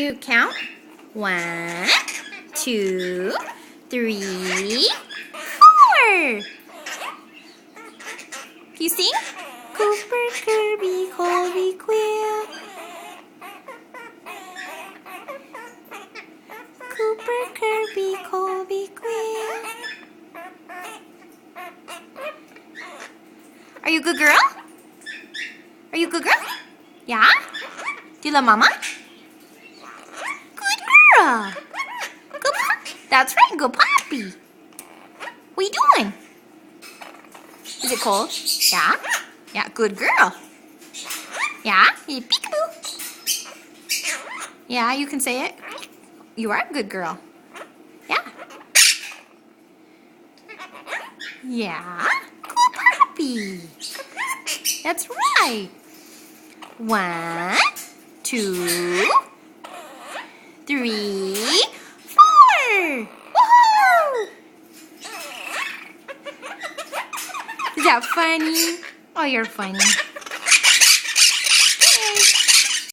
You count 1, 2, 3, 4. You sing? Cooper, Kirby, Colby, Quill. Cooper, Kirby, Colby, Quill. Are you a good girl? Are you a good girl? Yeah? Do you love Mama? Good girl. Good puppy. That's right, good puppy. What are you doing? Is it cold? Yeah? Yeah, good girl. Yeah? Hey, peekaboo. Yeah, you can say it. You are a good girl. Yeah. Yeah? Good puppy. That's right. 1, 2, 3, 4. Woohoo! Is that funny? Oh, you're funny.